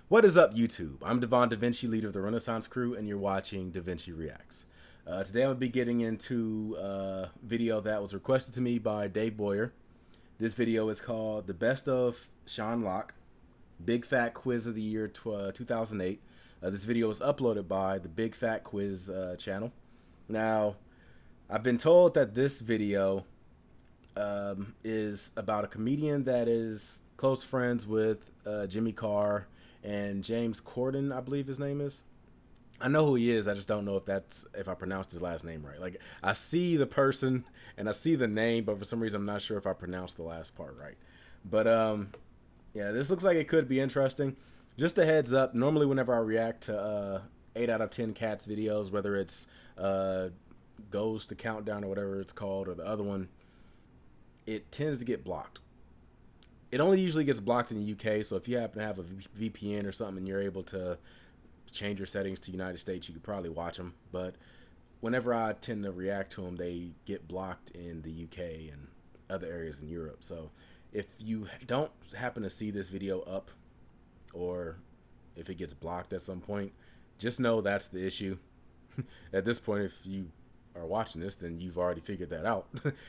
What is up, YouTube? I'm Devon DaVinci, leader of the Renaissance Crew, and you're watching DaVinci Reacts. Today I'm going to be getting into a video that was requested to me by Dave Boyer. This video is called The Best of Sean Locke, Big Fat Quiz of the Year 2008. This video was uploaded by the Big Fat Quiz channel. Now, I've been told that this video is about a comedian that is close friends with Jimmy Carr and James Corden, I believe his name is. I know who he is. I just don't know if I pronounced his last name right. Like, I see the person and I see the name, but for some reason I'm not sure if I pronounced the last part right. But yeah, this looks like it could be interesting. Just a heads up, normally whenever I react to 8 out of 10 Cats videos, whether it's Goes to Countdown or whatever it's called, or the other one, it tends to get blocked. It only usually gets blocked in the UK, so if you happen to have a VPN or something and you're able to change your settings to United States, you could probably watch them. But whenever I tend to react to them, they get blocked in the UK and other areas in Europe. So if you don't happen to see this video up, or if it gets blocked at some point, just know that's the issue. At this point, if you are watching this, then you've already figured that out.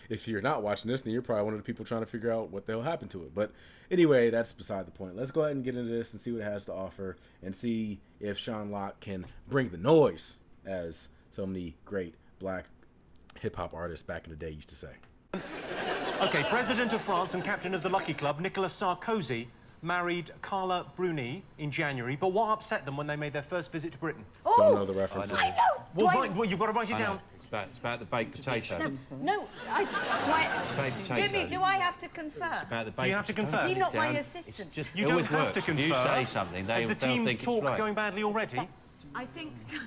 If you're not watching this, then you're probably one of the people trying to figure out what the hell happened to it. But anyway, that's beside the point. Let's go ahead and get into this and see what it has to offer, and see if Sean Locke can bring the noise, as so many great black hip-hop artists back in the day used to say. Okay, President of France and captain of the Lucky Club, Nicolas Sarkozy, married Carla Bruni in January, but what upset them when they made their first visit to Britain? Oh, don't know the references. I know. Well, you've got to write it down. It's about the baked potato. No, Baked potato. Jimmy, do I have to confirm? It's about the baked Do you have to potato. confirm? You're not my Down. assistant. It's just, You it don't always have works. to If confirm. you say something, Is the they'll team think it's talk right. going badly already? I think so.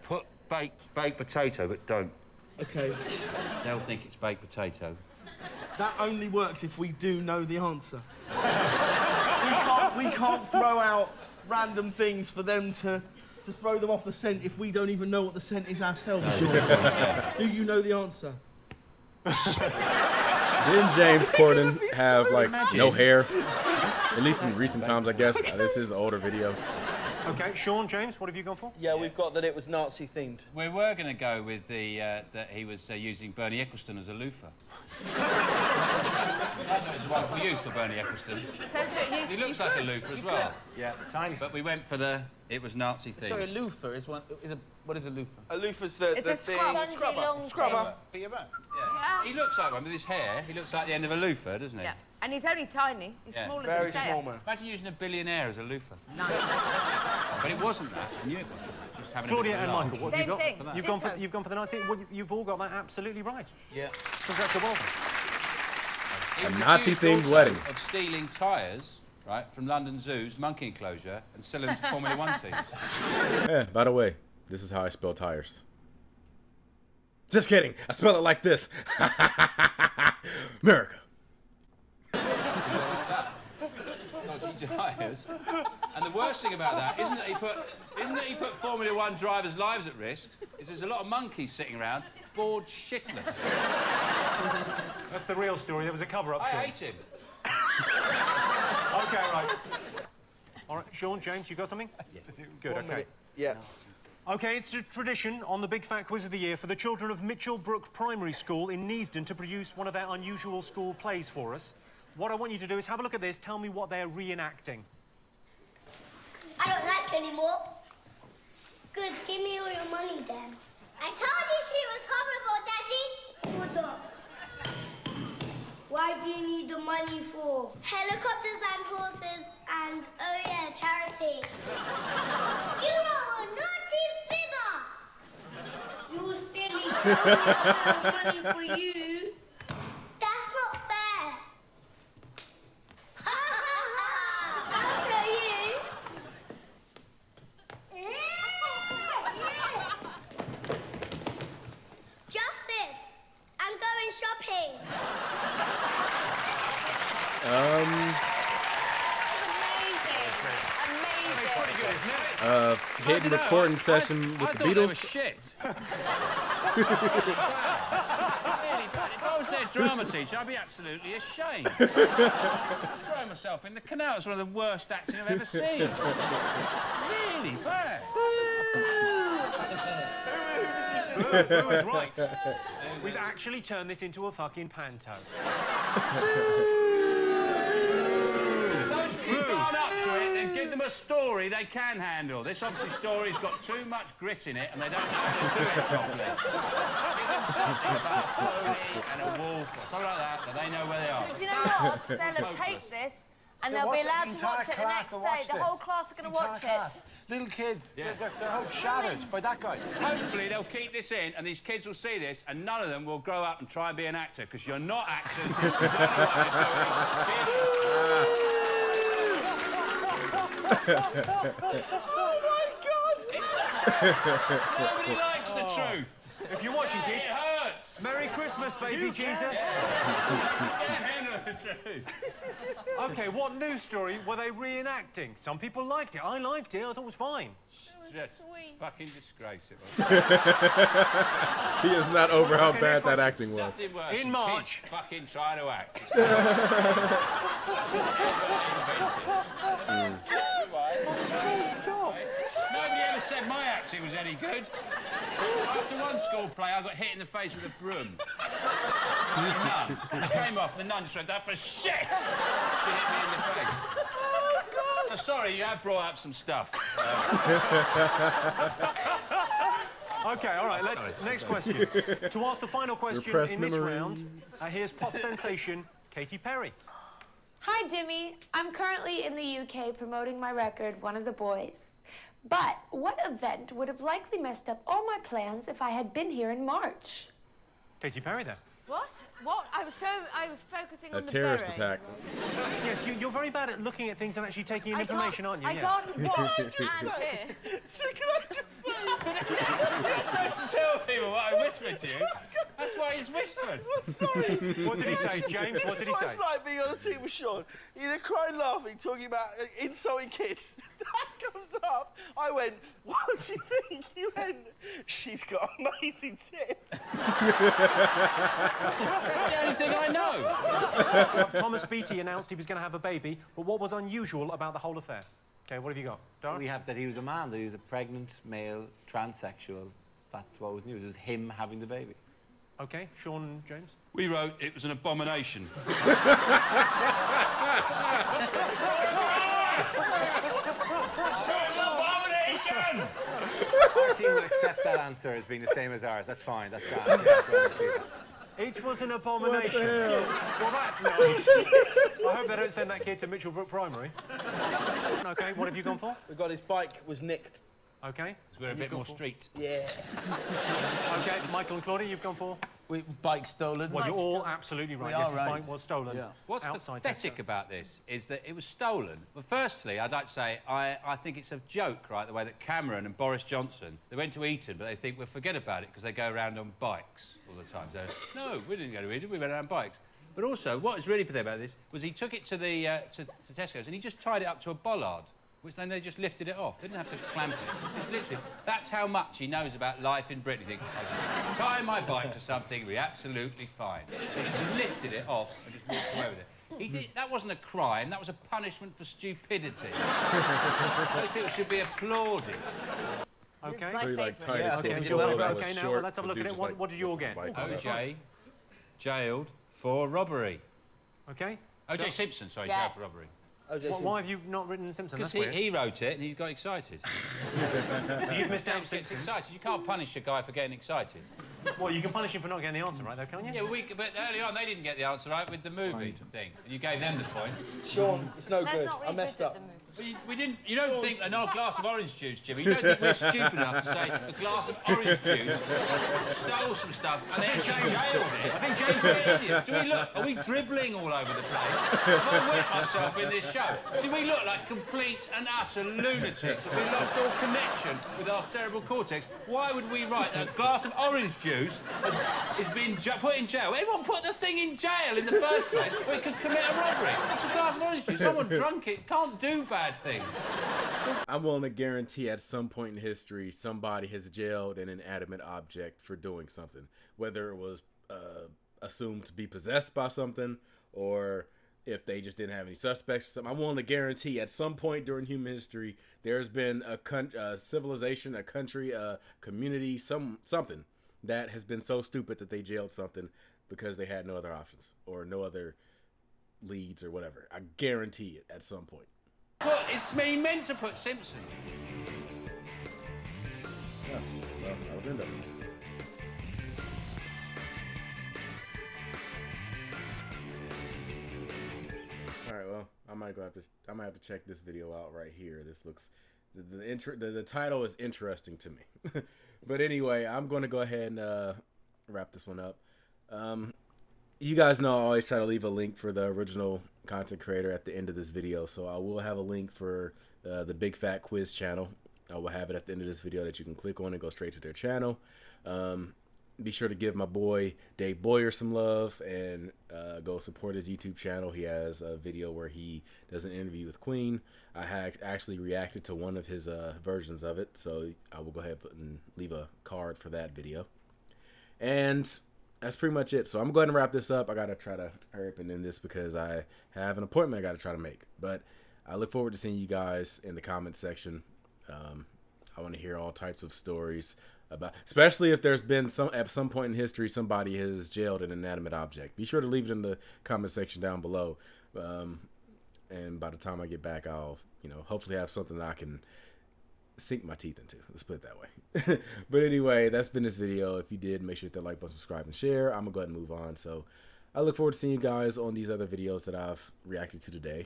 Put baked potato, but don't. Okay. They'll think it's baked potato. That only works if we do know the answer. we can't throw out random things for them to throw them off the scent if we don't even know what the scent is ourselves. Do you know the answer? Didn't James Corden have, like, no hair? At least in recent times, I guess. This is an older video. Okay, Sean, James, what have you gone for? Yeah, we've got that it was Nazi themed. We were going to go with the that he was using Bernie Ecclestone as a loofah. That was a wonderful use for Bernie Ecclestone. He looks like a loofah as well. Yeah, tiny. But we went for it was Nazi themed. Sorry, a loofah is what is a loofah? A loofah's the It's a thing. scrubber. For your back. Yeah. He looks like one with his hair. He looks like the end of a loofah, doesn't he? Yeah, and he's only tiny. He's Yeah. smaller Very than Sarah. small man. Imagine using a billionaire as a loofah. No. But it wasn't that. I knew it wasn't. It was just having Claudia a bit and of a laugh. Michael, what have Same you got? thing. You've gone for the Nazi. Well, you've all got that absolutely right. Yeah. Congratulations. He was Nazi-themed accused also wedding. of stealing tyres, right, from London Zoo's monkey enclosure and selling them to Formula One teams. Yeah, by the way, this is how I spell tires. Just kidding. I spell it like this. America. Dodgy tyres. And the worst thing about that isn't that he put Formula One drivers' lives at risk. Is there's a lot of monkeys sitting around bored shitless. That's the real story. There was a cover-up, I Sean. hate him. Okay, right. All right, Sean, James, you got something? Yes. Good, okay. Yeah. OK, it's a tradition on the Big Fat Quiz of the Year for the children of Mitchell Brook Primary School in Neasden to produce one of their unusual school plays for us. What I want you to do is have a look at this, tell me what they're reenacting. I don't like you anymore. Good, give me all your money then. I told you she was horrible, Daddy. Hold up. Why do you need the money for? Helicopters and horses and, oh yeah, charity. You are a naughty fibber. You silly. I don't have money for you. That's not fair. I'll show you. Just this. I'm going shopping. Hidden recording session with the I thought they were Beatles. shit. Really bad. If I was there head drama teacher, I'd be absolutely ashamed. Throw myself in the canal. It's one of the worst acting I've ever seen. Really bad. Who was right? We've actually turned this into a fucking panto. Those kids aren't up to it, then give them a story they can handle. This obviously story's got too much grit in it and they don't know how to do it properly. Give them something about a pony and a wolf or something like that they know where they are. Do you know what? They'll have taped this and they'll be allowed to watch it the next day. The whole class are going to watch it. Little kids, Yeah. their hope shattered by that guy. Hopefully they'll keep this in and these kids will see this and none of them will grow up and try and be an actor because you're not actors. You don't know what you're doing. Oh my God! It's the truth. Nobody likes the truth. If you're watching, It kids, hurts. Merry Christmas, baby Jesus. You can't handle the truth. OK, what news story were they reenacting? Some people liked it. I liked it. I thought it was fine. Just fucking disgrace it was. He is not over how Okay, bad next that question. acting was. Nothing worse In than March. kids fucking trying to act. Stop. Nobody ever said my acting was any good. After one school play, I got hit in the face with a broom. By a nun. It came off, the nun just went, that for shit! She hit me in the face. Oh, sorry, you have brought up some stuff. OK, all right, next question. To ask the final question Repressed in this memories. round, here's pop sensation Katy Perry. Hi, Jimmy. I'm currently in the UK promoting my record, One of the Boys. But what event would have likely messed up all my plans if I had been here in March? Katy Perry, then. What? What? I was focusing A on the terrorist berry. attack. Yes, you're very bad at looking at things and actually taking in I information, can't- aren't you? I Yes. can't watch and hear. So can I just say? You're supposed to tell people what I whispered to you. That's why he's whispered. Sorry. What did he say, James? What did he This is what say? it's like being on a team with Sean. Either crying, laughing, talking about insulting kids. That comes up. I went, what do you think? You went, she's got amazing tits. That's the only thing I know. Thomas Beattie announced he was going to have a baby, but what was unusual about the whole affair? OK, what have you got? Dara? We have that he was a man, that he was a pregnant male transsexual. That's what was news. It was him having the baby. OK, Sean, James? We wrote it was an abomination. Our team will accept that answer as being the same as ours. That's fine. That's grand. Yeah, It was an abomination. Well, that's nice. I hope they don't send that kid to Mitchellbrook Primary. OK, what have you gone for? We got his bike was nicked. OK. We're a bit more street. Yeah. OK, Michael and Claudia, you've gone for? Bike stolen. Well, you're all absolutely right. We Yes, are his right. bike was stolen. Yeah. What's outside pathetic Tesco. about this is that it was stolen. Well, firstly, I'd like to say I think it's a joke, right, the way that Cameron and Boris Johnson, they went to Eton, but they think we'll forget about it because they go around on bikes all the time. So, no, we didn't go to Eton, we went around on bikes. But also, what is really pathetic about this was he took it to the to Tesco's and he just tied it up to a bollard, which then they just lifted it off. They didn't have to clamp it. It's literally, that's how much he knows about life in Britain. He thinks, I'll just tie my bike to something, it'll be absolutely fine. He just lifted it off and just walked away with it. He did, that wasn't a crime, that was a punishment for stupidity. Those people should be applauded. OK. So he like tied Yeah, it to okay, a so tool well, that okay, was now short, let's have a so look at dude it. just, What- like, what did you all whipped the get? bike off. OJ jailed for robbery. OK. OJ Simpson, sorry, Yes. jailed for robbery. Why have you not written Simpson? Because That's weird. he wrote it and he got excited. So you've missed out Gets Simpson. excited. You can't punish a guy for getting excited. Well, you can punish him for not getting the answer right, though, can't you? Yeah, but early on they didn't get the answer right with the movie thing. And you gave them the point. Sean, it's no That's good. not what I you messed did at up. the movie. We didn't. You don't think an old glass of orange juice, Jimmy? You don't think we're stupid enough to say a glass of orange juice stole some stuff and they actually jailed it? I think James is idiots. Do we look? Are we dribbling all over the place? Have I wet myself in this show? Do we look like complete and utter lunatics? Have we lost all connection with our cerebral cortex? Why would we write that a glass of orange juice is being put in jail? Anyone put the thing in jail in the first place where it could commit a robbery? It's a glass of orange juice. Someone drunk it can't do bad things. I'm willing to guarantee at some point in history somebody has jailed an inanimate object for doing something, whether it was assumed to be possessed by something, or if they just didn't have any suspects or something. I'm willing to guarantee at some point during human history, there's been a civilization, a country, a community, something that has been so stupid that they jailed something because they had no other options or no other leads or whatever. I guarantee it at some point. It's me meant to put Simpson. Yeah, well, I was into it. All right, well, I might have to check this video out right here. This looks, the title is interesting to me. But anyway, I'm going to go ahead and wrap this one up. You guys know I always try to leave a link for the original content creator at the end of this video, so I will have a link for the Big Fat Quiz channel. I will have it at the end of this video that you can click on and go straight to their channel. Be sure to give my boy Dave Boyer some love and go support his YouTube channel. He has a video where he does an interview with Queen. I had actually reacted to one of his versions of it, so I will go ahead and leave a card for that video. And that's pretty much it. So I'm going to wrap this up. I got to try to hurry up and end this because I have an appointment I got to try to make. But I look forward to seeing you guys in the comment section. I want to hear all types of stories about, especially if there's been at some point in history somebody has jailed an inanimate object. Be sure to leave it in the comment section down below. And by the time I get back, I'll hopefully have something that I can sink my teeth into. Let's put it that way. But anyway, that's been this video. If you did, make sure to hit that like button, subscribe, and share. I'm gonna go ahead and move on. So I look forward to seeing you guys on these other videos that I've reacted to today.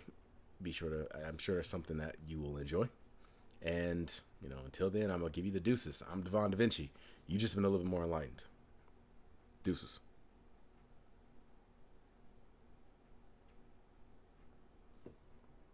Be sure to, I'm sure it's something that you will enjoy. And until then, I'm gonna give you the deuces. I'm Devon DaVinci. You just been a little bit more enlightened. Deuces.